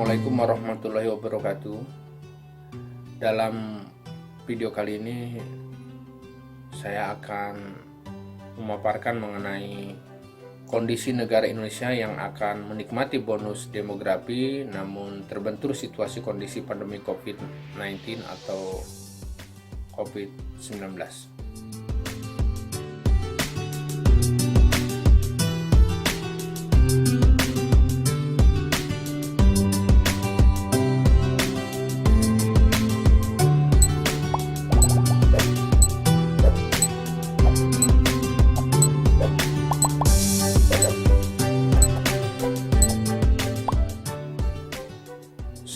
Assalamualaikum warahmatullahi wabarakatuh. Dalam video kali ini saya akan memaparkan mengenai kondisi negara Indonesia yang akan menikmati bonus demografi namun terbentur situasi kondisi pandemi COVID-19 atau COVID-19.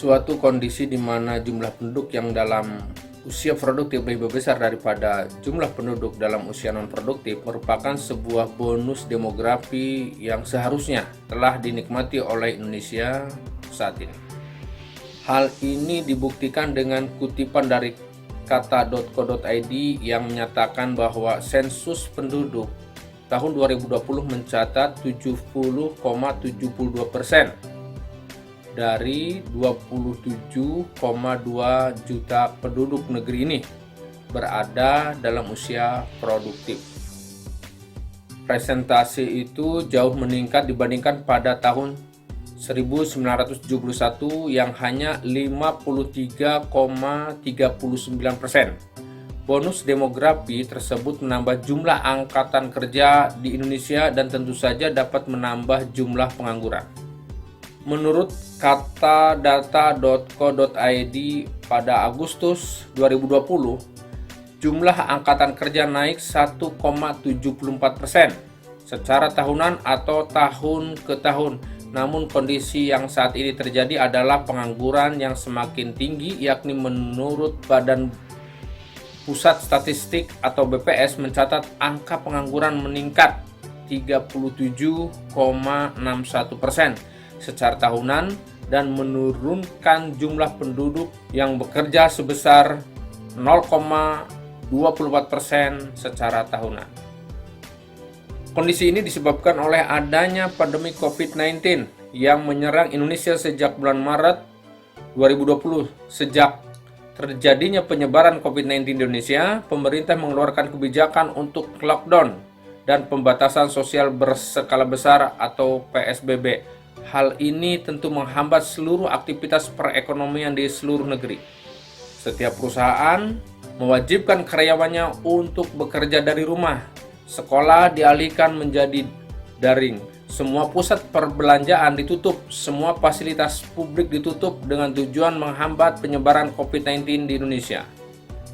Suatu kondisi di mana jumlah penduduk yang dalam usia produktif lebih besar daripada jumlah penduduk dalam usia non-produktif merupakan sebuah bonus demografi yang seharusnya telah dinikmati oleh Indonesia saat ini. Hal ini dibuktikan dengan kutipan dari kata.co.id yang menyatakan bahwa sensus penduduk tahun 2020 mencatat 70,72% dari 27,2 juta penduduk negeri ini berada dalam usia produktif. Presentasi itu jauh meningkat dibandingkan pada tahun 1971 yang hanya 53,39%. Bonus demografi tersebut menambah jumlah angkatan kerja di Indonesia dan tentu saja dapat menambah jumlah pengangguran. Menurut katadata.co.id pada Agustus 2020, jumlah angkatan kerja naik 1,74% secara tahunan atau tahun ke tahun. Namun kondisi yang saat ini terjadi adalah pengangguran yang semakin tinggi, yakni menurut Badan Pusat Statistik atau BPS mencatat angka pengangguran meningkat 37,61% secara tahunan dan menurunkan jumlah penduduk yang bekerja sebesar 0,24% secara tahunan. Kondisi ini disebabkan oleh adanya pandemi COVID-19 yang menyerang Indonesia sejak bulan Maret 2020. Sejak terjadinya penyebaran COVID-19 di Indonesia, pemerintah mengeluarkan kebijakan untuk lockdown dan pembatasan sosial berskala besar atau PSBB. Hal ini tentu menghambat seluruh aktivitas perekonomian di seluruh negeri. Setiap perusahaan mewajibkan karyawannya untuk bekerja dari rumah. Sekolah dialihkan menjadi daring. Semua pusat perbelanjaan ditutup. Semua fasilitas publik ditutup dengan tujuan menghambat penyebaran COVID-19 di Indonesia.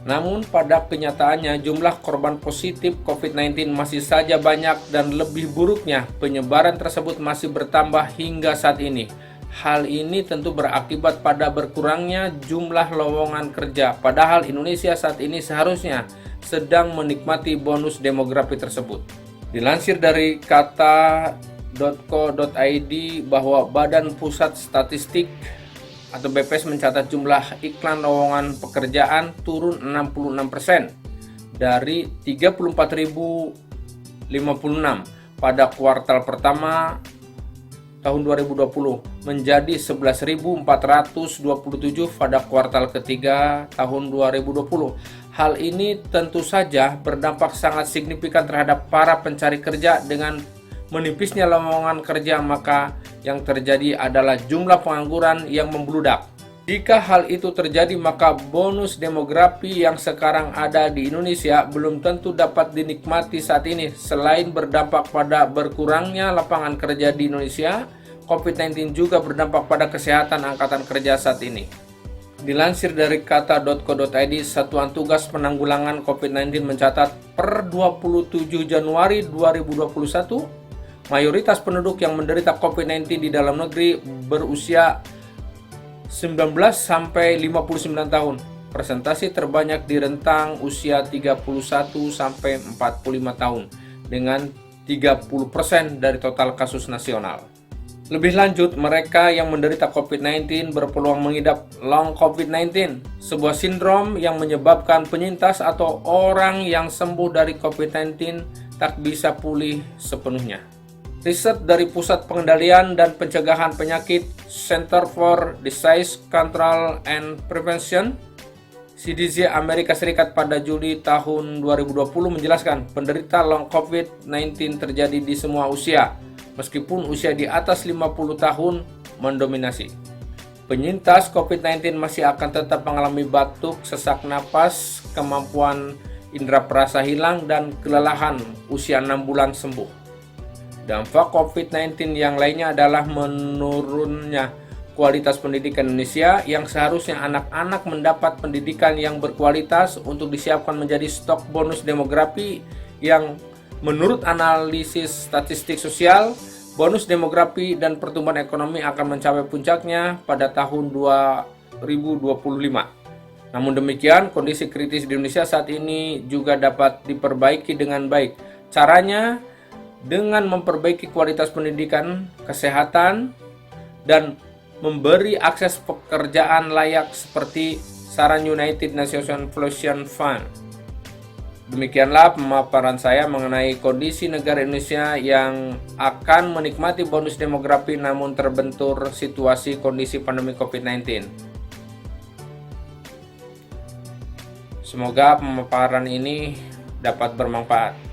Namun pada kenyataannya jumlah korban positif COVID-19 masih saja banyak dan lebih buruknya penyebaran tersebut masih bertambah hingga saat ini. Hal ini tentu berakibat pada berkurangnya jumlah lowongan kerja, padahal Indonesia saat ini seharusnya sedang menikmati bonus demografi tersebut. Dilansir dari kata.co.id bahwa Badan Pusat Statistik atau BPS mencatat jumlah iklan lowongan pekerjaan turun 66% dari 34.056 pada kuartal pertama tahun 2020 menjadi 11.427 pada kuartal ketiga tahun 2020. Hal ini tentu saja berdampak sangat signifikan terhadap para pencari kerja. Dengan menipisnya lowongan kerja, maka yang terjadi adalah jumlah pengangguran yang membludak. Jika hal itu terjadi, maka bonus demografi yang sekarang ada di Indonesia belum tentu dapat dinikmati saat ini. Selain berdampak pada berkurangnya lapangan kerja di Indonesia, COVID-19 juga berdampak pada kesehatan angkatan kerja saat ini. Dilansir dari kata.co.id, Satuan Tugas Penanggulangan COVID-19 mencatat per 27 Januari 2021, mayoritas penduduk yang menderita COVID-19 di dalam negeri berusia 19 sampai 59 tahun. Presentasi terbanyak di rentang usia 31 sampai 45 tahun dengan 30% dari total kasus nasional. Lebih lanjut, mereka yang menderita COVID-19 berpeluang mengidap long COVID-19, sebuah sindrom yang menyebabkan penyintas atau orang yang sembuh dari COVID-19 tak bisa pulih sepenuhnya. Riset dari Pusat Pengendalian dan Pencegahan Penyakit Center for Disease Control and Prevention CDC Amerika Serikat pada Juli tahun 2020 menjelaskan penderita long COVID-19 terjadi di semua usia, meskipun usia di atas 50 tahun mendominasi. Penyintas COVID-19 masih akan tetap mengalami batuk, sesak napas, kemampuan indera perasa hilang, dan kelelahan usia 6 bulan sembuh. Dampak COVID-19 yang lainnya adalah menurunnya kualitas pendidikan Indonesia yang seharusnya anak-anak mendapat pendidikan yang berkualitas untuk disiapkan menjadi stok bonus demografi yang menurut analisis statistik sosial, bonus demografi dan pertumbuhan ekonomi akan mencapai puncaknya pada tahun 2025. Namun demikian, kondisi kritis di Indonesia saat ini juga dapat diperbaiki dengan baik. Caranya dengan memperbaiki kualitas pendidikan, kesehatan, dan memberi akses pekerjaan layak seperti saran United Nations Inflation Fund. Demikianlah pemaparan saya mengenai kondisi negara Indonesia yang akan menikmati bonus demografi namun terbentur situasi kondisi pandemi COVID-19. Semoga pemaparan ini dapat bermanfaat.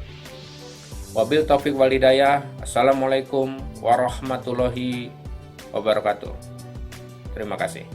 Wabil taufik wal hidayah. Assalamualaikum warahmatullahi wabarakatuh. Terima kasih.